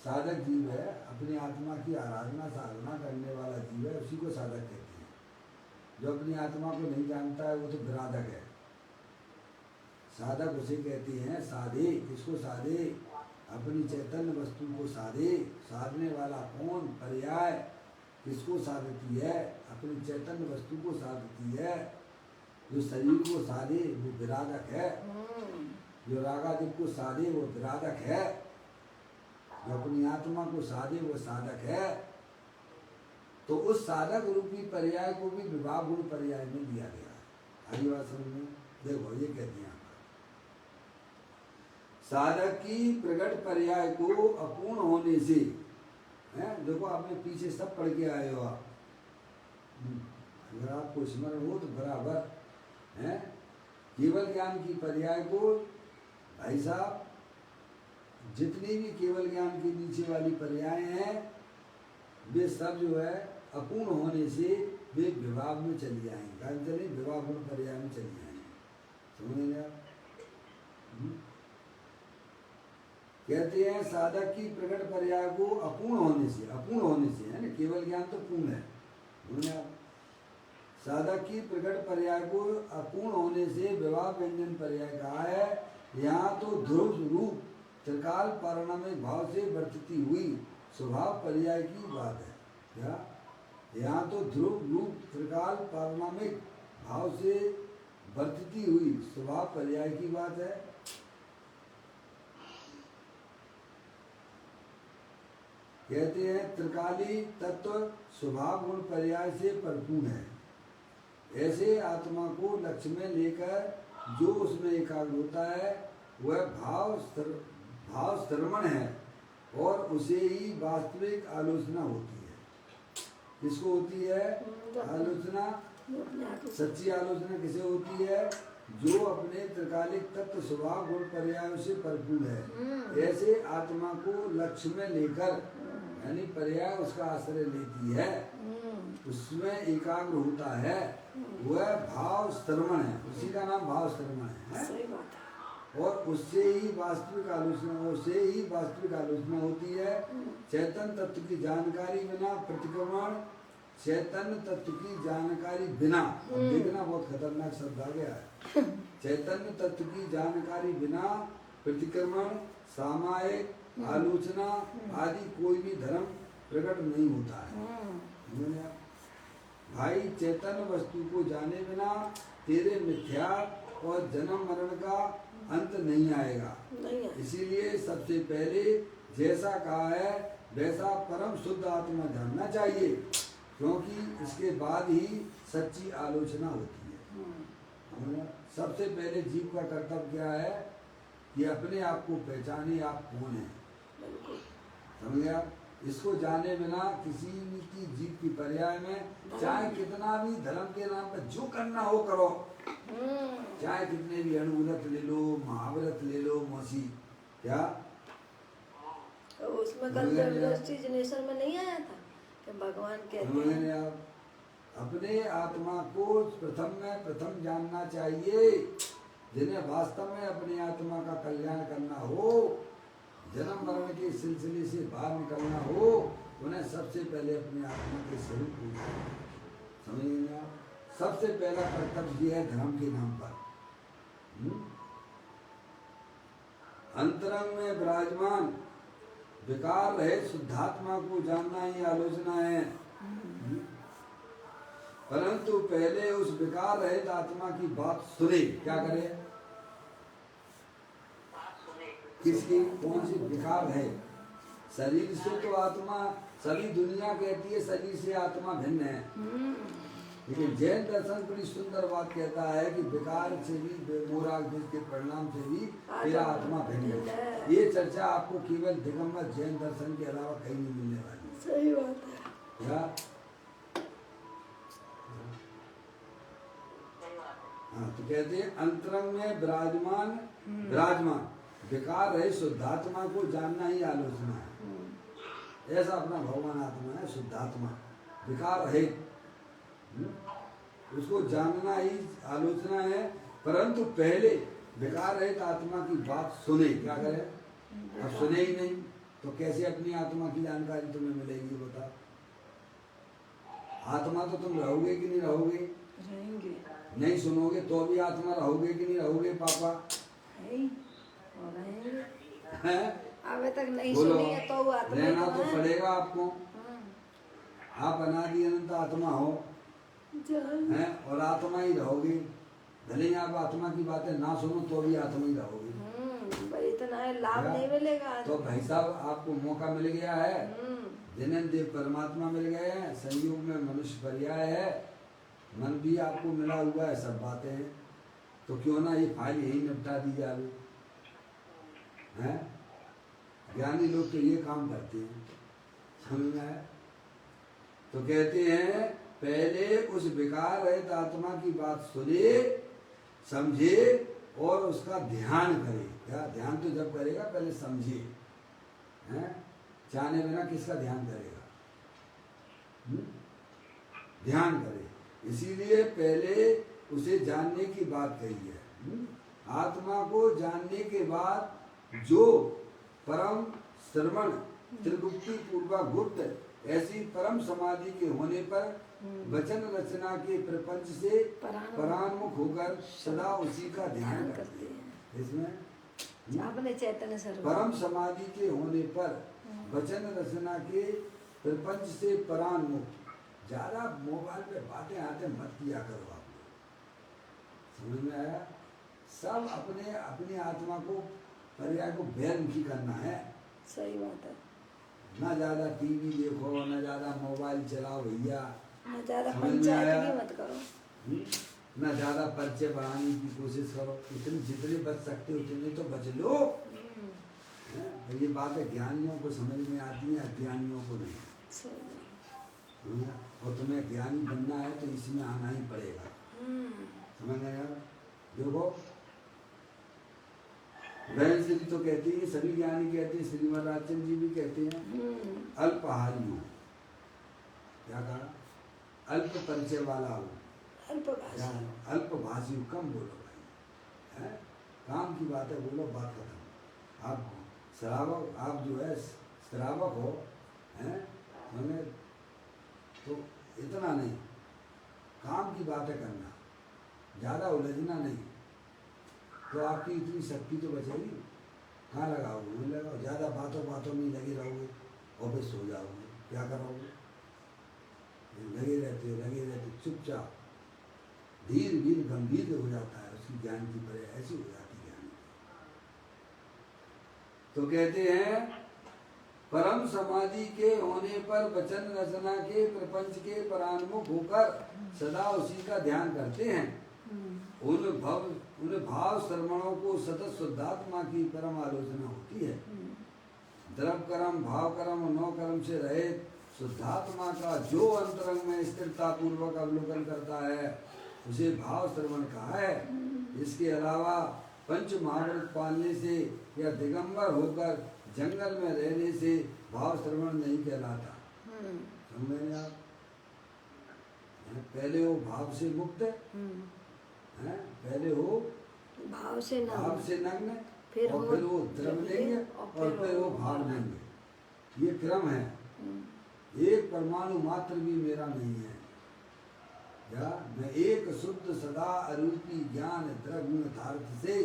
साधक जीव है, अपनी आत्मा की आराधना साधना करने वाला जीव है, उसी को साधक कहते हैं। जो अपनी आत्मा को नहीं जानता है वो तो विराधक है। साधक उसे कहते हैं साधे। किसको साधे? अपनी चैतन्य वस्तु को साधे। साधने वाला कौन? पर्याय किसको साधती है? अपनी चैतन्य वस्तु को साधती है। जो शरीर को साधे वो विराधक है। जो रागादिक को साधे वो विराधक है। जो अपनी आत्मा को साधे वो साधक है। तो उस साधक रूपी पर्याय को भी विवाह गुण पर्याय में दिया गया। आगे बात समझ में? देखो ये कहते हैं साधक की प्रकट पर्याय को अपूर्ण होने से, हैं? देखो आपने पीछे सब पढ़ के आए हो आप। अगर आपको स्मरण हो तो बराबर है। केवल ज्ञान की पर्याय को भाई साहब जितनी भी केवल ज्ञान के नीचे वाली पर्याय हैं वे सब जो है अपूर्ण होने से वे विभाग में चली आएंगे। कहा चले विभाग गुण पर्याय में चली आएंगे। समझ रहे आप? कहते हैं साधक की प्रकट पर्याय को अपूर्ण होने से, अपूर्ण होने से है ना, केवल ज्ञान तो पूर्ण है। साधक की प्रकट पर्याय को अपूर्ण होने से विवाह व्यंजन पर्याय कहा है। यहाँ तो ध्रुव रूप त्रिकाल पारणमिक भाव से वर्तिती हुई स्वभाव पर्याय की बात है। क्या? यहाँ तो ध्रुव रूप त्रिकाल पारणमिक भाव से वर्तिती हुई स्वभाव पर्याय की बात है। कहते हैं त्रिकाली तत्व स्वभाव गुण पर्याय से परिपूर्ण है। ऐसे आत्मा को लक्ष्य में लेकर जो उसमें एकाग्र होता है वह भाव श्रवण है और उसे ही वास्तविक आलोचना होती है। किसको होती है आलोचना? सच्ची आलोचना किसे होती है? जो अपने त्रिकालिक तत्व स्वभाव गुण पर्यायों से परिपूर्ण है। ऐसे आत्मा को लक्ष्य में लेकर यानी पर्याय उसका आश्रय लेती है, उसमें एकाग्र होता है, वह भाव श्रवण है। उसी का नाम भाव श्रवण है। सही बात है। और उससे ही वास्तविक आलोचना होती है। चैतन्य तत्व की जानकारी बिना प्रतिक्रमण, चैतन्य तत्व की जानकारी बिना, देखना बहुत खतरनाक शब्द आ गया है। चैतन्य तत्व की जानकारी बिना प्रतिक्रमण, सामायिक आलोचना आदि कोई भी धर्म प्रकट नहीं होता है। भाई चैतन्य वस्तु को जाने बिना तेरे मिथ्या और जन्म मरण का अंत नहीं आएगा। इसीलिए सबसे पहले जैसा कहा है वैसा परम शुद्ध आत्मा जानना चाहिए, क्योंकि इसके बाद ही सच्ची आलोचना होती है। सबसे पहले जीव का कर्तव्य क्या है कि अपने आप को पहचाने आप कौन है। समझ गया? इसको जाने बिना किसी की जीव की पर्याय में चाहे कितना भी धर्म के नाम पर जो करना हो करो, चाहे कितने भी अणुव्रत ले लो, महाव्रत ले लो, मौसी क्या उसमें कल जनरेशन में नहीं आया था कि भगवान कहते हैं अपने आत्मा को प्रथम जानना चाहिए। जिन्हें वास्तव में अपनी आत्मा का कल्याण करना हो, जन्म मरण के सिलसिले से बाहर निकलना हो, उन्हें सबसे पहले अपने आत्मा के स्वरूप को समझिए। सबसे पहला कर्तव्य है धर्म के नाम पर अंतरंग में विराजमान विकार रहे शुद्धात्मा को जानना ही आलोचना है। परंतु पहले उस विकार रहित आत्मा की बात सुने। क्या करे? किसकी? कौन सी विकार है? शरीर से तो आत्मा, सभी दुनिया कहती है शरीर से आत्मा भिन्न है, लेकिन जैन दर्शन बड़ी सुंदर बात कहता है कि विकार से भी, मोराग के परिणाम से भी तेरा आत्मा भिन्न है। ये चर्चा आपको केवल दिगंबर जैन दर्शन के अलावा कहीं नहीं मिलने वाली। सही बात है। क्या? हाँ, तो कहते हैं अंतरंग में विराजमान विकार रहे शुद्धात्मा को जानना ही आलोचना है। ऐसा अपना भगवान आत्मा है शुद्धात्मा, विकार रहित, उसको जानना ही आलोचना है। परंतु पहले विकार रहित आत्मा की बात सुने, क्या करे? अब सुने ही नहीं तो कैसे अपनी आत्मा की जानकारी तुम्हें मिलेगी? बता, आत्मा तो तुम रहोगे कि नहीं रहोगे? रहेंगे। नहीं सुनोगे तो भी आत्मा रहोगे कि नहीं रहोगे? पापा हैं? अबे तक नहीं बोलो, सुनी है तो वो आत्मा रहना तो तो है। पड़ेगा आपको। आप अनादि अनंत आत्मा हो हैं और आत्मा ही रहोगे। भले ही आप आत्मा की बातें ना सुनो तो भी आत्मा ही रहोगे। भाई इतना है लाभ नहीं मिलेगा। तो भाई साहब आपको मौका मिल गया है, जिन्हें देव परमात्मा मिल गए हैं, संयोग में मनुष्य पर्याय है, मन भी आपको मिला हुआ है, सब बातें हैं, तो क्यों ना ये फाइल यही निपटा दी जाए हैं? ज्ञानी लोग तो ये काम करते हैं, समझ में आया? तो कहते हैं पहले उस विकार रहित आत्मा की बात सुने, समझे और उसका ध्यान करे। क्या ध्यान? तो जब करेगा पहले समझे, हैं? जाने बिना किसका ध्यान करेगा? ध्यान करे। इसीलिए पहले उसे जानने की बात कही है। आत्मा को जानने के बाद जो परम श्रवण त्रिगुप्ति पूर्वक गुप्त ऐसी परम समाधि के होने पर वचन रचना के प्रपंच से परान्मुख होकर सदा उसी का ध्यान करते हैं। इसमें अपने चैतन्य स्वरूप परम समाधि के होने पर वचन रचना के प्रपंच से परान्मुख। ज्यादा मोबाइल पे बातें आते मत किया करो आप, समझ में आया? सब अपने अपनी आत्मा को पर्याय को बेरमुखी करना है। सही बात है। ना ज्यादा टीवी देखो, ना ज्यादा मोबाइल चलाओ भैया, ना ज्यादा समझ में पंचायत आया? भी मत करो। ना ज्यादा परिचय बढ़ाने की कोशिश करो। जितने बच सकते हो उतने तो बच लो। ये बातें ज्ञानियों को समझ में आती है, अज्ञानियों को नहीं। और तुम्हें ज्ञानी बनना है तो इसमें आना ही पड़ेगा, समझ में आया? देखो बहन श्री तो कहती है, सभी ज्ञानी कहते हैं, श्रीमद राजचंद्र जी भी कहते हैं अल्पहारी हो। क्या कहा? अल्प परिचय वाला हो, अल्पभाषी हो, कम बोलो भाई, है? काम की बात है, बोलो, बात खत्म। आप श्रावक, आप जो है श्रावक हो, हैं? हमें तो इतना नहीं, काम की बातें करना, ज़्यादा उलझना नहीं, तो आपकी इतनी शक्ति तो बचेगी। कहाँ लगाओगे? नहीं लगाओ। ज़्यादा बातों में लगे रहोगे, ऑफिस हो जाओगे, क्या करोगे? लगे रहते चुपचाप, धीरे धीरे गंभीर हो जाता है, उसकी ज्ञान की परे ऐसी हो जाती है ज्ञान। तो कहते हैं परम समाधि के होने पर वचन रचना के प्रपंच के परान्मुख होकर सदा उसी का ध्यान करते हैं। उन भाव श्रवणों को सतत शुद्धात्मा की परम आलोचना होती है। द्रव कर्म, भाव कर्म, नौ कर्म से रहित शुद्धात्मा का जो अंतरंग में स्थिरता पूर्वक अवलोकन करता है उसे भाव श्रवण कहा है। इसके अलावा पंच महाव्रत पालने से या दिगंबर होकर जंगल में रहने से भाव श्रवण नहीं कहलाता। समझे आप? पहले वो भाव से मुक्त है, पहले हो भाव से नग्न, फिर वो द्रव लेंगे और फिर वो भाव लेंगे। ये क्रम है। एक परमाणु मात्र भी मेरा नहीं है, या मैं एक शुद्ध सदा अरूपी ज्ञान द्रव्य यथार्थ से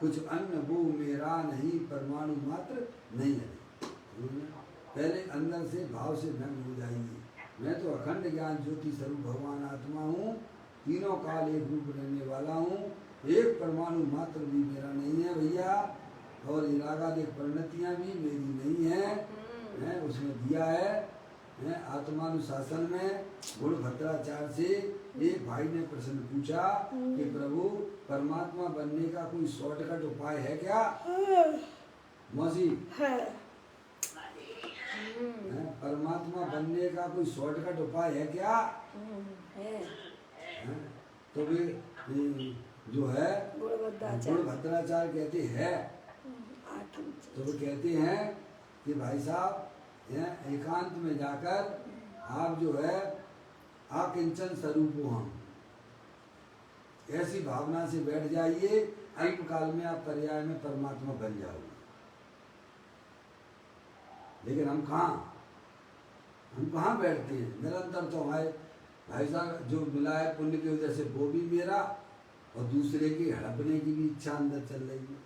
कुछ अन्न वो मेरा नहीं, परमाणु मात्र नहीं है। पहले अंदर से भाव से नग्न हो जाएंगे। मैं तो अखंड ज्ञान ज्योति स्वरूप भगवान आत्मा हूँ, तीनों काल एक रूप रहने वाला हूँ, एक परमाणु मात्र भी मेरा नहीं है भैया। और इरागादिक परिणतियाँ भी मेरी नहीं है, उसमें दिया है। आत्मानुशासन में गुणभद्राचार्य से एक भाई ने प्रश्न पूछा कि प्रभु परमात्मा बनने का कोई शॉर्टकट उपाय है क्या? मौसी परमात्मा बनने का कोई शॉर्टकट उपाय है क्या? तो वे जो है गुणभद्राचार्य गुणभद्राचार्य कहते हैं। आठवीं तो वो कहते हैं कि भाई साहब एकांत में जाकर आप जो है आकिंचन स्वरूप हो हम, ऐसी भावना से बैठ जाइए, अल्पकाल में आप पर्याय में परमात्मा बन जाओगे। लेकिन हम कहाँ बैठते हैं, निरंतर तो हमारे भाई साहब जो मिला है पुण्य की वजह से वो भी मेरा, और दूसरे की हड़पने की भी इच्छा अंदर चल रही है।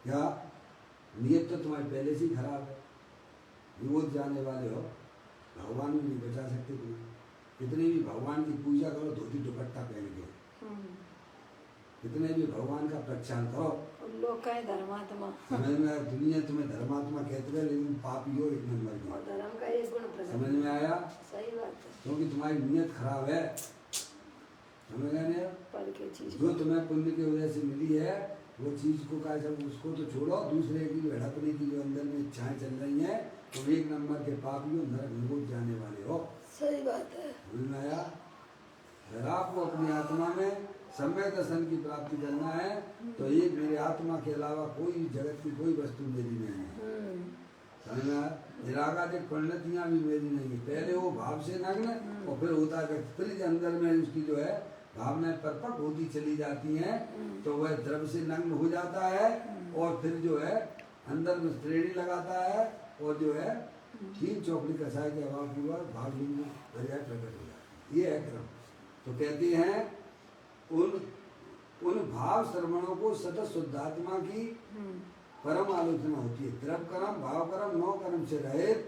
क्या नियत तो तुम्हारी पहले से ही खराब है, विरोध जाने वाले हो, भगवान भी नहीं बचा सकते तुम्हें। कितने भी भगवान की पूजा करो धोती दुपट्टा पहन के, कितने भी भगवान का प्रचार करो, लोग कहे धर्मात्मा, समझ में दुनिया तुम्हें धर्मात्मा कहते हैं, लेकिन पापी हो एक नंबर की। और धर्म का एक गुण प्रकट, समझ में आया? सही बात है। क्योंकि तुम्हारी नियत खराब है, समझ गए? पर के चीज जो तुम्हें पुण्य की वजह से मिली है वो चीज को का जब उसको तो छोड़ो, दूसरे की जो हड़पने की जो अंदर में इच्छाएं चल रही हैं, तुम एक नंबर के पापी हो, नरक निरोध जाने वाले हो। सही बात है। समझ में आया? अगर आपको अपनी आत्मा में सम्यक दर्शन की प्राप्ति करना है तो ये मेरे आत्मा के अलावा कोई जगत की कोई वस्तु मेरी नहीं है। समझ में आया? निरागादिक परिणतियां भी मेरी नहीं है। पहले वो भाव से नग्न और फिर होता है, फिर अंदर में उसकी जो है भावनाएं परपक होती चली जाती हैं, तो वह द्रव्य से नग्न हो जाता है और फिर जो है अंदर में श्रेणी लगाता है और जो है 3 चौकड़ी कसाई के अभाव की बार भाव लिंग पर्याय प्रकट हो जाता है। ये है क्रम। तो कहते हैं उन भाव श्रवणों को सतत शुद्धात्मा की परम आलोचना होती है। द्रव कर्म, भाव कर्म, 9 कर्म से रहित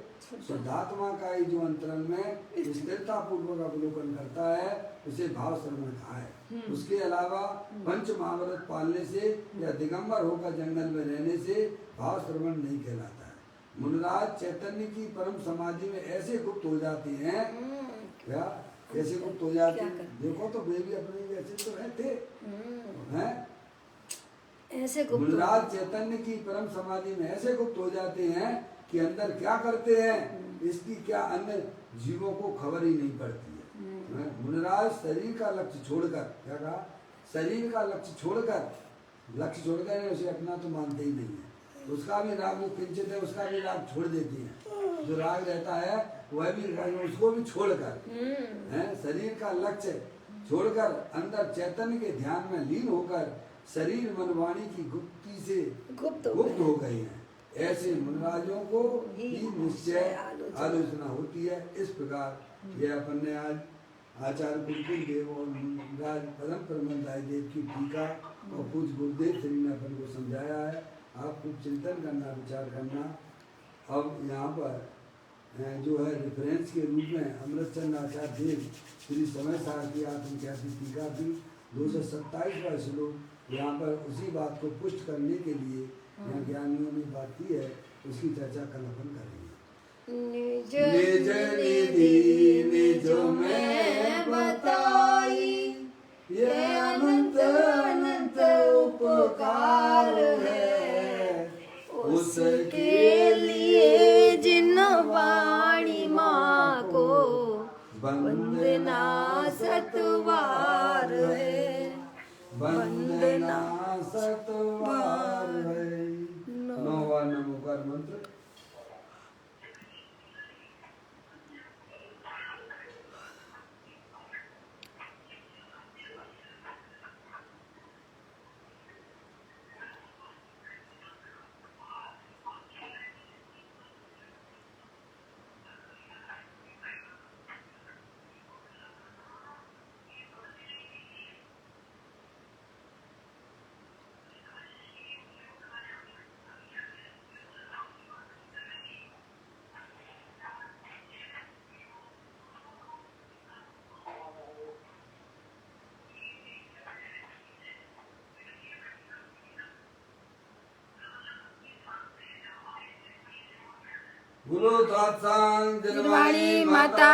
शुद्धात्मा का ही जो अंतरंग में स्थिरता पूर्वक अवलोकन करता है उसे भाव श्रवण कहा है। उसके अलावा पंच महाव्रत पालने से या दिगंबर होकर जंगल में रहने से भाव श्रवण नहीं कहलाता है। मुनिराज चैतन्य की परम समाधि में ऐसे गुप्त हो जाते हैं, क्या कैसे गुप्त हो जाते हैं? देखो तो वे भी अपने जैसे तो रहते हैं, ऐसे गुप्त। मुनिराज चैतन्य की परम समाधि में ऐसे गुप्त हो जाते हैं कि अंदर क्या करते हैं इसकी क्या अन्य जीवों को खबर ही नहीं पड़ती है। मुनिराज शरीर का लक्ष्य छोड़कर, क्या कहा, शरीर का लक्ष्य छोड़कर उसे अपना तो मानते ही नहीं है। उसका भी राग वो किंचित है, उसका भी राग छोड़ देती है। जो राग रहता है वह भी उसको भी छोड़कर शरीर का लक्ष्य छोड़कर अंदर चैतन्य के ध्यान में लीन होकर शरीर मन वाणी की गुप्ती से गुप्त हो गए हैं। ऐसे मुनिराजों को ही निश्चय आलोचना होती है। इस प्रकार ये अपन ने आज आचार्य कुलकुल देव और राज परम परमदाय देव की टीका और पूज्य गुरुदेव श्री ने अपन को समझाया है। आप खूब चिंतन करना, विचार करना। अब यहाँ पर जो है रेफरेंस के रूप में अमृतचंद आचार्य देव श्री समय सार की आत्मख्याति टीका थी 227वां श्लोक। यहाँ पर उसी बात को पुष्ट करने के लिए यहाँ ज्ञानियों ने बात की है, उसकी चर्चा कल अपन करेंगे। निज निधि निज में बताई ये अनंत अनंत उपकार है, उसके लिए जिन वाणी माँ को वंदना सतवार है, वंदना सतवार है। 9वां नमोकार मंत्र। गुरु तत्संग निर्वाणी माता।